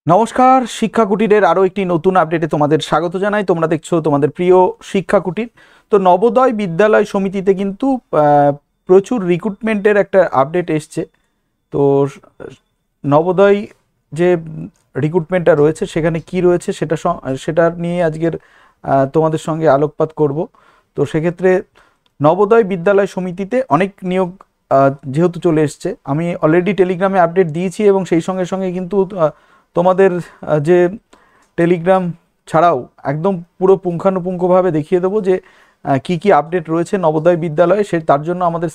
নমস্কার, শিক্ষা কুটিরের আরও একটি নতুন আপডেটে তোমাদের স্বাগত জানাই। তোমরা দেখছো তোমাদের প্রিয় শিক্ষা কুটির। তো নবোদয় বিদ্যালয় সমিতিতে কিন্তু প্রচুর রিক্রুটমেন্টের একটা আপডেট এসছে। তো নবোদয় যে রিক্রুটমেন্টটা রয়েছে সেখানে কি রয়েছে সেটা নিয়ে আজকের তোমাদের সঙ্গে আলোকপাত করব। তো সেক্ষেত্রে নবোদয় বিদ্যালয় সমিতিতে অনেক নিয়োগ যেহেতু চলে এসছে, আমি অলরেডি টেলিগ্রামে আপডেট দিয়েছি এবং সেই সঙ্গে সঙ্গে কিন্তু তোমাদের যে টেলিগ্রাম ছাড়াও একদম পুরো পুঙ্খানুপুঙ্খভাবে দেখিয়ে দেবো যে কি কি আপডেট রয়েছে নবোদয় বিদ্যালয়ে। তার জন্য আমাদের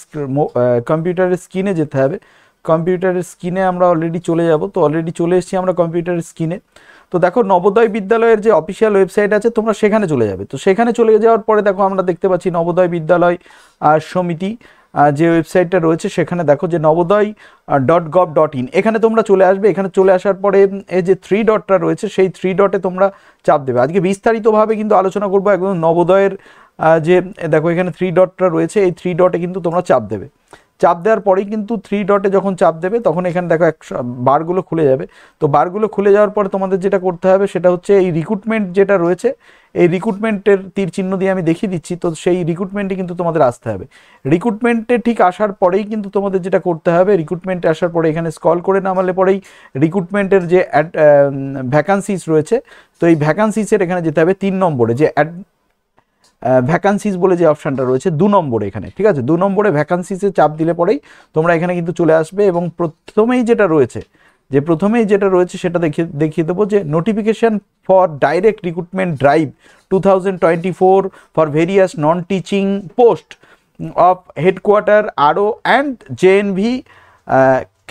কম্পিউটারের স্ক্রিনে যেতে হবে। কম্পিউটারের স্ক্রিনে আমরা অলরেডি চলে যাব। তো অলরেডি চলে এসেছি আমরা কম্পিউটারের স্ক্রিনে। তো দেখো, নবোদয় বিদ্যালয়ের যে অফিসিয়াল ওয়েবসাইট আছে তোমরা সেখানে চলে যাবে। তো সেখানে চলে যাওয়ার পরে দেখো আমরা দেখতে পাচ্ছি নবোদয় বিদ্যালয় সমিতি যে ওয়েবসাইটটা রয়েছে সেখানে দেখো যে navodaya.gov.in, এখানে তোমরা চলে আসবে। এখানে চলে আসার পরে এই যে 3 ডটটা রয়েছে সেই 3 ডটে তোমরা চাপ দেবে। আজকে বিস্তারিতভাবে কিন্তু আলোচনা করবো একদম নবোদয়ের যে দেখো এখানে 3 ডটটা রয়েছে, এই 3 ডটে কিন্তু তোমরা চাপ দেবে। চাপ দেওয়ার পরেই কিন্তু 3 ডটে যখন চাপ দেবে তখন এখানে দেখো বারগুলো খুলে যাবে। তো বারগুলো খুলে যাওয়ার পরে তোমাদের যেটা করতে হবে সেটা হচ্ছে এই রিক্রুটমেন্ট যেটা রয়েছে, এই রিক্রুটমেন্টের তীর চিহ্ন দিয়ে আমি দেখিয়ে দিচ্ছি। তো সেই রিক্রুটমেন্টে কিন্তু তোমাদের আসতে হবে। রিক্রুটমেন্টে ঠিক আসার পরেই কিন্তু তোমাদের যেটা করতে হবে, রিক্রুটমেন্টে আসার পরে এখানে স্ক্রল করে নামালে পরেই রিক্রুটমেন্টের যে ভ্যাকান্সিস রয়েছে, তো এই ভ্যাকান্সিসের এখানে যেতে হবে 3 নম্বরে যে ভ্যাকান্সিস বলে যে অপশানটা রয়েছে 2 নম্বরে এখানে, ঠিক আছে। 2 নম্বরে ভ্যাকান্সিসে চাপ দিলে পরেই তোমরা এখানে কিন্তু চলে আসবে এবং প্রথমেই যেটা রয়েছে সেটা দেখিয়ে দেবো যে notification for direct recruitment drive 2024 for various non teaching post of headquarter আরও and JNV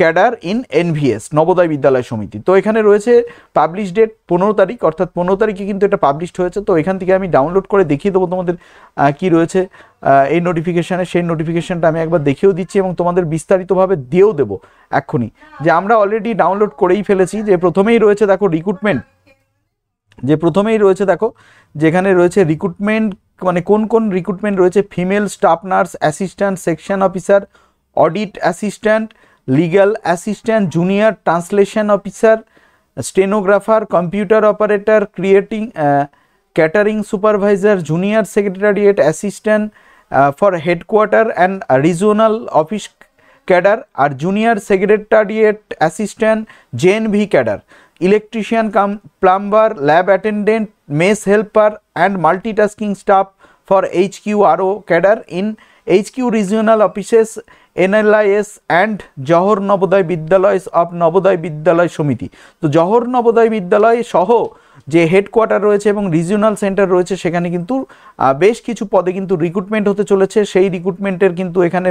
cadre in NVS Navodaya Vidyalaya Samiti. তো এখানে রয়েছে পাবলিশ ডেট 15 তারিখ, অর্থাৎ 15 তারিখে কিন্তু এটা পাবলিশড হয়েছে। তো এখান থেকে আমি ডাউনলোড করে দেখিয়ে দেবো তোমাদের কি রয়েছে এই নোটিফিকেশানে। সেই নোটিফিকেশানটা আমি একবার দেখেও দিচ্ছি এবং তোমাদের বিস্তারিতভাবে দিয়েও দেবো এক্ষুনি, যে আমরা অলরেডি ডাউনলোড করেই ফেলেছি। যে প্রথমেই রয়েছে দেখো রিক্রুটমেন্ট, যেখানে রয়েছে রিক্রুটমেন্ট, মানে কোন কোন রিক্রুটমেন্ট রয়েছে: female staff nurse assistant, section officer, audit assistant, legal assistant, junior translation officer, stenographer, computer operator, catering supervisor, junior secretariat assistant for headquarter and regional office cadre, আর junior secretariat assistant JNV cadre, electrician cum plumber, lab attendant, mess helper and multitasking staff for HQRO cadre in HQ regional offices NLIS and Jawahar Navodaya Vidyalaya of Navodaya Vidyalaya Samiti. তো জওহর নবোদয় বিদ্যালয় সহ যে headquarter রয়েছে এবং regional centre রয়েছে সেখানে কিন্তু বেশ কিছু পদে কিন্তু রিক্রুটমেন্ট হতে চলেছে। সেই রিক্রুটমেন্টের কিন্তু এখানে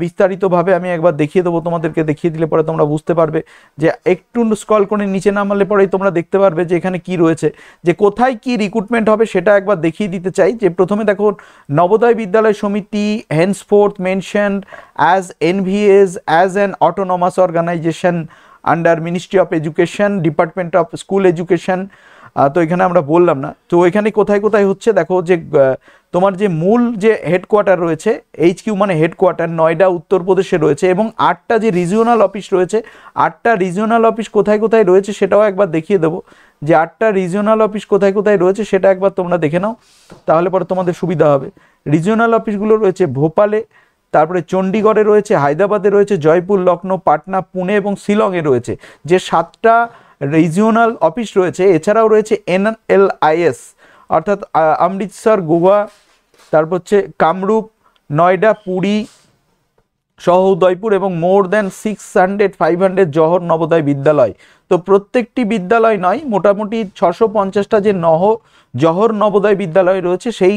বিস্তারিতভাবে আমি একবার দেখিয়ে দেবো তোমাদেরকে। দেখিয়ে দিলে পরে তোমরা বুঝতে পারবে যে একটু স্ক্রল করে নিচে নামালে পরেই তোমরা দেখতে পারবে যে এখানে কি রয়েছে, যে কোথায় কি রিক্রুটমেন্ট হবে সেটা একবার দেখিয়ে দিতে চাই। যে প্রথমে দেখো, নবোদয় বিদ্যালয় সমিতি henceforth mentioned as NVS as an autonomous organization under Ministry of Education, Department of School Education। তো এখানে আমরা বললাম না। তো এখানে কোথায় কোথায় হচ্ছে দেখো, যে তোমার যে মূল যে হেডকোয়ার্টার রয়েছে HQ মানে হেডকোয়ার্টার নয়ডা উত্তরপ্রদেশে রয়েছে, এবং 8টা যে রিজিওনাল অফিস রয়েছে, 8টা রিজিওনাল অফিস কোথায় কোথায় রয়েছে সেটাও একবার দেখিয়ে দেবো। যে 8টা রিজিওনাল অফিস কোথায় কোথায় রয়েছে সেটা একবার তোমরা দেখে নাও, তাহলে পরে তোমাদের সুবিধা হবে। রিজিওনাল অফিসগুলো রয়েছে ভোপালে, তারপরে চণ্ডীগড়ে রয়েছে, হায়দ্রাবাদে রয়েছে, জয়পুর, লখনৌ, পাটনা, পুনে এবং শিলংয়ে রয়েছে যে 7টা রিজিওনাল অফিস রয়েছে। এছাড়াও রয়েছে NLIS অর্থাৎ অমৃতসর, গোয়া, তারপর হচ্ছে কামরূপ, নয়ডা, পুরী সহ উদয়পুর এবং মোর দ্যান 600-500 জওহর নবোদয় বিদ্যালয়। তো প্রত্যেকটি বিদ্যালয় নয়, মোটামুটি 650টা যে জওহর নবোদয় বিদ্যালয় রয়েছে সেই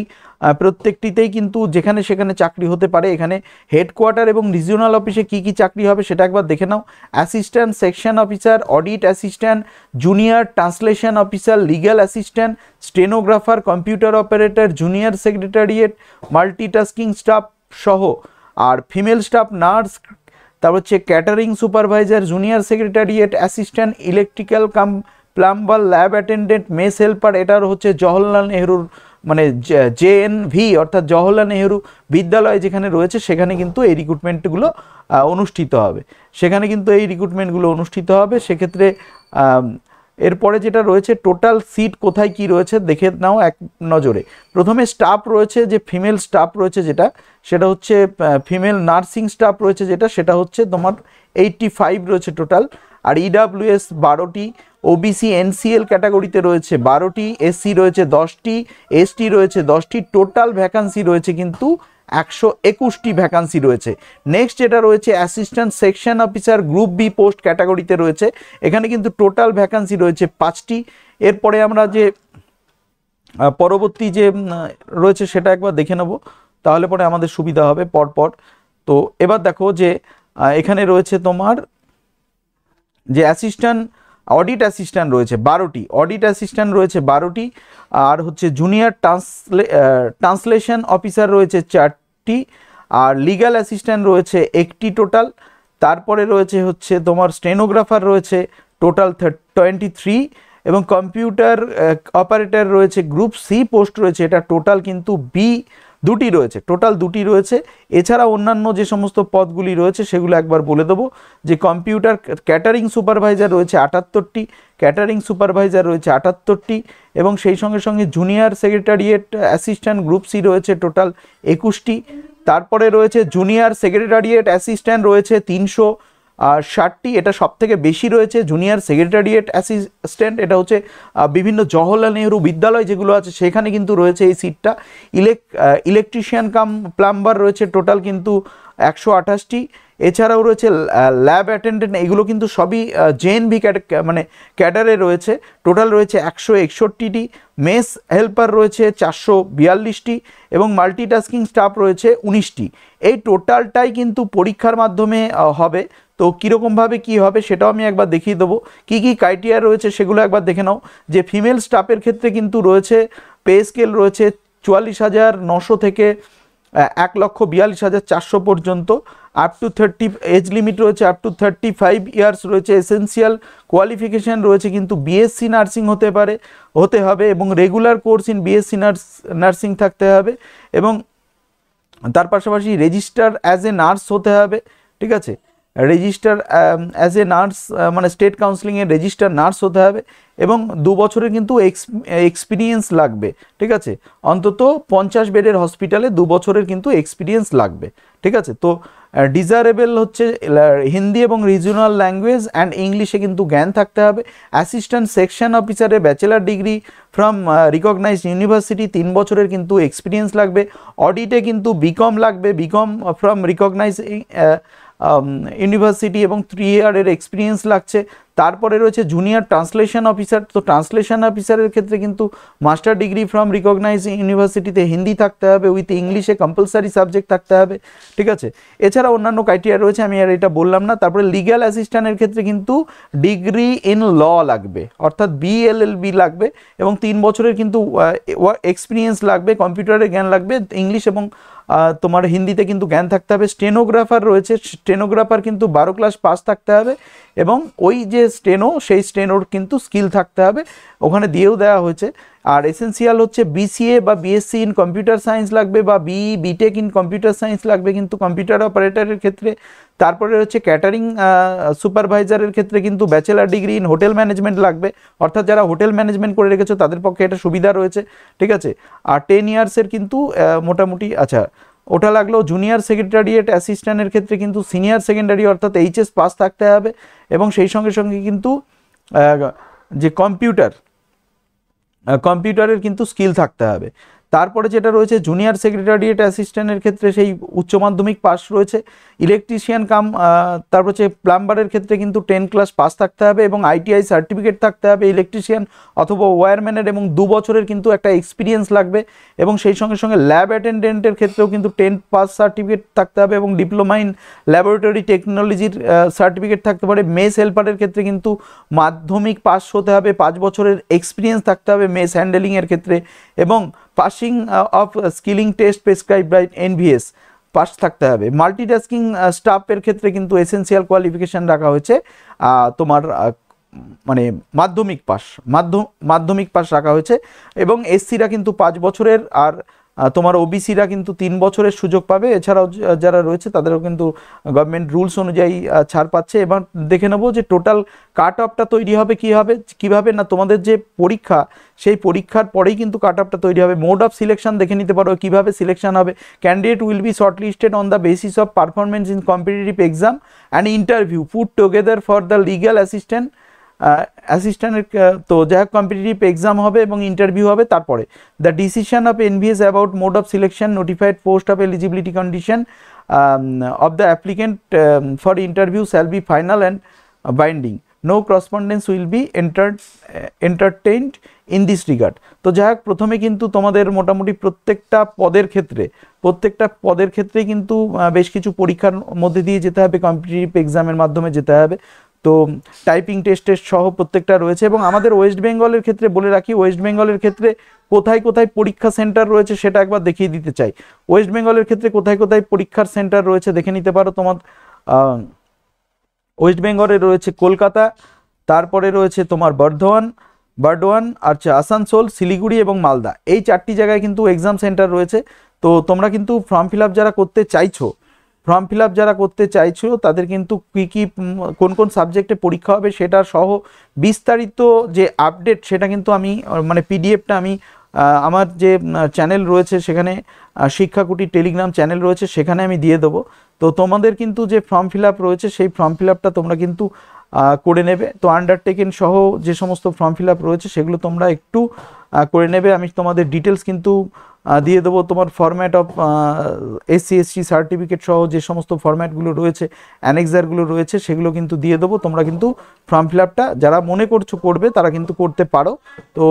প্রত্যেকটিতেই কিন্তু যেখানে সেখানে চাকরি হতে পারে। এখানে হেডকোয়ার্টার এবং রিজিওনাল অফিসে কি কি চাকরি হবে সেটা একবার দেখে নাও। Assistant section officer, audit assistant, junior translation officer, legal assistant, stenographer, computer operator, junior secretariat, multitasking staff সহ, আর ফিমেল স্টাফ নার্স, তারপর হচ্ছে catering supervisor, junior secretariat assistant, electrical cum plumber, lab attendant, mess helper. এটার হচ্ছে জওহরলাল নেহরুর মানে JNV অর্থাৎ জওহরলাল নেহরু বিদ্যালয় যেখানে রয়েছে সেখানে কিন্তু এই রিক্রুটমেন্টগুলো অনুষ্ঠিত হবে। সেক্ষেত্রে এরপরে যেটা রয়েছে টোটাল সিট কোথায় কি রয়েছে দেখে নাও এক নজরে। প্রথমে স্টাফ রয়েছে, যে ফিমেল স্টাফ রয়েছে যেটা, সেটা হচ্ছে ফিমেল নার্সিং স্টাফ রয়েছে যেটা, সেটা হচ্ছে তোমার 85 রয়েছে টোটাল। আর ইডাব্লিউএস 12টি, ওবিসি এনসিএল ক্যাটাগরিতে রয়েছে 12টি, এসসি রয়েছে 10টি, এসটি রয়েছে 10টি। টোটাল ভ্যাকান্সি রয়েছে কিন্তু 121টি ভ্যাকান্সি রয়েছে। নেক্সট যেটা রয়েছে assistant section officer group B post ক্যাটাগরিতে রয়েছে, এখানে কিন্তু টোটাল ভ্যাকান্সি রয়েছে 5টি। এরপরে আমরা যে পরবর্তী যে রয়েছে সেটা একবার দেখে নেব, তাহলে পরে আমাদের সুবিধা হবে পরপর। তো এবার দেখো যে এখানে রয়েছে তোমার যে অ্যাসিস্ট্যান্ট অডিট অ্যাসিস্ট্যান্ট রয়েছে 12টি, অডিট অ্যাসিস্ট্যান্ট রয়েছে 12টি, আর হচ্ছে জুনিয়র ট্রান্সলেশন অফিসার রয়েছে 4টি, আর লিগ্যাল অ্যাসিস্ট্যান্ট রয়েছে 1টি টোটাল। তারপরে রয়েছে হচ্ছে তোমার স্টেনোগ্রাফার রয়েছে টোটাল 23, এবং কম্পিউটার অপারেটর রয়েছে গ্রুপ সি পোস্ট রয়েছে, এটা টোটাল কিন্তু দুটি রয়েছে, টোটাল 2টি রয়েছে। এছাড়া অন্যান্য যে সমস্ত পদগুলি রয়েছে সেগুলো একবার বলে দেবো, যে কম্পিউটার ক্যাটারিং সুপারভাইজার রয়েছে 78টি, ক্যাটারিং সুপারভাইজার রয়েছে 78টি, এবং সেই সঙ্গে সঙ্গে junior secretariat assistant group C রয়েছে টোটাল 21টি। তারপরে রয়েছে জুনিয়র সেক্রেটারিয়েট অ্যাসিস্ট্যান্ট রয়েছে 360টি, এটা সব থেকে বেশি রয়েছে। জুনিয়র সেক্রেটারিয়েট অ্যাসিস্ট্যান্ট এটা হচ্ছে বিভিন্ন জওহরলাল নেহরু বিদ্যালয় যেগুলো আছে সেখানে কিন্তু রয়েছে এই সিটটা। ইলেকট্রিশিয়ান কাম প্লাম্বার রয়েছে টোটাল কিন্তু 128টি। এছাড়াও রয়েছে ল্যাব অ্যাটেন্ডেন্ট, এগুলো কিন্তু সবই জেএনভি মানে ক্যাডারে রয়েছে, টোটাল রয়েছে 161টি। মেস হেল্পার রয়েছে 442টি, এবং মাল্টিটাস্কিং স্টাফ রয়েছে 19টি। এই টোটালটাই কিন্তু পরীক্ষার মাধ্যমে হবে। তো কীরকমভাবে কী হবে সেটাও আমি একবার দেখিয়ে দেবো, কী কী ক্রাইটেরিয়া রয়েছে সেগুলো একবার দেখে নাও। যে ফিমেল স্টাফের ক্ষেত্রে কিন্তু রয়েছে পে স্কেল রয়েছে 44,900 থেকে 1,42,400 পর্যন্ত, আপ টু 30 এজ লিমিট রয়েছে, আপ টু 35 ইয়ার্স রয়েছে। এসেন্সিয়াল কোয়ালিফিকেশান রয়েছে কিন্তু বিএসসি নার্সিং হতে হবে, এবং regular course in BSc nursing থাকতে হবে, এবং তার পাশাপাশি রেজিস্টার অ্যাজ এ নার্স হতে হবে, ঠিক আছে। রেজিস্টার অ্যাজ এ নার্স মানে স্টেট কাউন্সিলিংয়ের রেজিস্টার নার্স হতে হবে, এবং 2 বছরের কিন্তু এক্সপিরিয়েন্স লাগবে, ঠিক আছে। অন্তত 50 বেডের হসপিটালে 2 বছরের কিন্তু এক্সপিরিয়েন্স লাগবে, ঠিক আছে। তো ডিজারেবল হচ্ছে হিন্দি এবং রিজনাল ল্যাঙ্গুয়েজ অ্যান্ড ইংলিশে কিন্তু জ্ঞান থাকতে হবে। অ্যাসিস্ট্যান্ট সেকশন অফিসারে bachelor degree from recognised university, 3 বছরের কিন্তু এক্সপিরিয়েন্স লাগবে। অডিটে কিন্তু বিকম লাগবে, বিকম ফ্রম রিকগনাইজ ইউনিভার্সিটি, এবং 3 ইয়ারের এক্সপিরিয়েন্স লাগছে। তারপরে রয়েছে জুনিয়র ট্রান্সলেশন অফিসার, তো ট্রান্সলেশন অফিসারের ক্ষেত্রে কিন্তু মাস্টার ডিগ্রি ফ্রম রিকগনাইজ ইউনিভার্সিটিতে হিন্দি থাকতে হবে, উইথ ইংলিশে কম্পালসারি সাবজেক্ট থাকতে হবে, ঠিক আছে। এছাড়া অন্যান্য ক্রাইটেরিয়া রয়েছে, আমি আর এটা বললাম না। তারপরে লিগ্যাল অ্যাসিস্ট্যান্টের ক্ষেত্রে কিন্তু ডিগ্রি ইন ল লাগবে, অর্থাৎ BLLB লাগবে, এবং 3 বছরের কিন্তু এক্সপিরিয়েন্স লাগবে, কম্পিউটারের জ্ঞান লাগবে, ইংলিশ এবং তোমার হিন্দিতে কিন্তু জ্ঞান থাকতে হবে। স্টেনোগ্রাফার রয়েছে, স্টেনোগ্রাফার কিন্তু 12 ক্লাস পাস থাকতে হবে, এবং ওই যে সেই স্টেনোর কিন্তু স্কিল থাকতে হবে, ওখানে দিয়েও দেওয়া হয়েছে। আর এসেন্সিয়াল হচ্ছে BCA বা BSc ইন কম্পিউটার সায়েন্স লাগবে, বা BTech ইন কম্পিউটার সায়েন্স লাগবে কিন্তু কম্পিউটার অপারেটরের ক্ষেত্রে। তারপরে হচ্ছে ক্যাটারিং সুপারভাইজারের ক্ষেত্রে কিন্তু bachelor degree in hotel management লাগবে, অর্থাৎ যারা হোটেল ম্যানেজমেন্ট করে রেখেছো তাদের পক্ষে এটা সুবিধা রয়েছে, ঠিক আছে। আর 10 ইয়ার্সের কিন্তু মোটামুটি আচ্ছা ওটা লাগলো। জুনিয়র সেক্রেটারিয়েট অ্যাসিস্ট্যান্টের ক্ষেত্রে কিন্তু সিনিয়র সেকেন্ডারি অর্থাৎ HS পাস থাকতে হবে, এবং সেই সঙ্গে সঙ্গে কিন্তু যে কম্পিউটারের কিন্তু স্কিল থাকতে হবে। তারপরে যেটা রয়েছে জুনিয়র সেক্রেটারিয়েট অ্যাসিস্ট্যান্টের ক্ষেত্রে সেই উচ্চ মাধ্যমিক পাস রয়েছে। ইলেকট্রিশিয়ান কাম তারপর হচ্ছে প্লাম্বারের ক্ষেত্রে কিন্তু 10 ক্লাস পাস থাকতে হবে, এবং ITI সার্টিফিকেট থাকতে হবে ইলেকট্রিশিয়ান অথবা ওয়্যারম্যানের, এবং 2 বছরের কিন্তু একটা এক্সপিরিয়েন্স লাগবে, এবং সেই সঙ্গে সঙ্গে ল্যাব অ্যাটেন্ডেন্টের ক্ষেত্রেও কিন্তু 10 পাস সার্টিফিকেট থাকতে হবে, এবং ডিপ্লোমা ইন ল্যাবরেটরি টেকনোলজির সার্টিফিকেট থাকতে পারে। মেস হেল্পারের ক্ষেত্রে কিন্তু মাধ্যমিক পাস হতে হবে, 5 বছরের এক্সপিরিয়েন্স থাকতে হবে মেস হ্যান্ডেলিংয়ের ক্ষেত্রে, এবং passing of skilling test prescribe by NVS pass থাকতে হবে। মাল্টিটাস্কিং স্টাফের ক্ষেত্রে কিন্তু এসেন্সিয়াল কোয়ালিফিকেশান রাখা হয়েছে তোমার মানে মাধ্যমিক পাস রাখা হয়েছে, এবং SCরা কিন্তু 5 বছরের, আর তোমার ওবিসিরা কিন্তু 3 বছরের সুযোগ পাবে, এছাড়াও যারা রয়েছে তাদেরও কিন্তু গভর্নমেন্ট রুলস অনুযায়ী ছাড় পাচ্ছে। এবার দেখে নেবো যে টোটাল কাট অফটা তৈরি হবে কীভাবে না, তোমাদের যে পরীক্ষা সেই পরীক্ষার পরেই কিন্তু কাট অফটা তৈরি হবে। মোড অফ সিলেকশন দেখে নিতে পারো কীভাবে সিলেকশন হবে। Candidate will be shortlisted on the basis of performance in competitive exam and interview put together for the legal অ্যাসিস্ট্যান্টের। তো যাই হোক কম্পিটিটিভ এক্সাম হবে এবং ইন্টারভিউ হবে। তারপরে the decision of NVS about mode of selection, notified post of eligibility condition of the applicant for interview shall be final and binding. No correspondence will be entertained in this regard. তো যাই হোক প্রথমে কিন্তু তোমাদের মোটামুটি প্রত্যেকটা পদের ক্ষেত্রেই কিন্তু বেশ কিছু পরীক্ষার মধ্যে দিয়ে যেতে হবে, কম্পিটিটিভ এক্সামের মাধ্যমে যেতে হবে। তো টাইপিং টেস্ট সহ প্রত্যেকটা রয়েছে। এবং আমাদের ওয়েস্ট বেঙ্গলের ক্ষেত্রে বলে রাখি, ওয়েস্ট বেঙ্গলের ক্ষেত্রে কোথায় কোথায় পরীক্ষা সেন্টার রয়েছে সেটা একবার দেখিয়ে দিতে চাই। ওয়েস্ট বেঙ্গলের ক্ষেত্রে কোথায় কোথায় পরীক্ষার সেন্টার রয়েছে দেখে নিতে পারো। তোমার ওয়েস্ট বেঙ্গলে রয়েছে কলকাতা, তারপরে রয়েছে তোমার বর্ধমান আর আসানসোল, শিলিগুড়ি এবং মালদা। এই 4টি জায়গায় কিন্তু এক্সাম সেন্টার রয়েছে। তো তোমরা কিন্তু ফর্ম ফিল আপ যারা করতে চাইছো তাদের কিন্তু কোন কোন সাবজেক্টে পরীক্ষা হবে সেটা সহ বিস্তারিত যে আপডেট সেটা কিন্তু আমি মানে পিডিএফটা আমি আমার যে চ্যানেল রয়েছে সেখানে শিক্ষাকুটি টেলিগ্রাম চ্যানেল রয়েছে সেখানে আমি দিয়ে দেবো। তো তোমাদের কিন্তু যে ফর্ম ফিল আপ রয়েছে সেই ফর্ম ফিল আপটা তোমরা কিন্তু করে নেবে। তো আন্ডারটেকেন সহ যে সমস্ত ফর্ম ফিল আপ রয়েছে সেগুলো তোমরা একটু করে নেবে। আমি তোমাদের ডিটেলস কিন্তু দিয়ে দেবো। তোমার format of SC ST certificate সহ যে সমস্ত ফরম্যাটগুলো রয়েছে, অ্যানেক্সারগুলো রয়েছে সেগুলো কিন্তু দিয়ে দেবো। তোমরা কিন্তু ফর্ম ফিল আপটা যারা মনে করছো করবে তারা কিন্তু করতে পারো। তো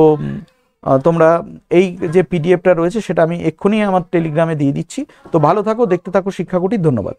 তোমরা এই যে পিডিএফটা রয়েছে সেটা আমি এক্ষুনি আমার টেলিগ্রামে দিয়ে দিচ্ছি। তো ভালো থাকো, দেখতে থাকো শিক্ষাকুটি। ধন্যবাদ।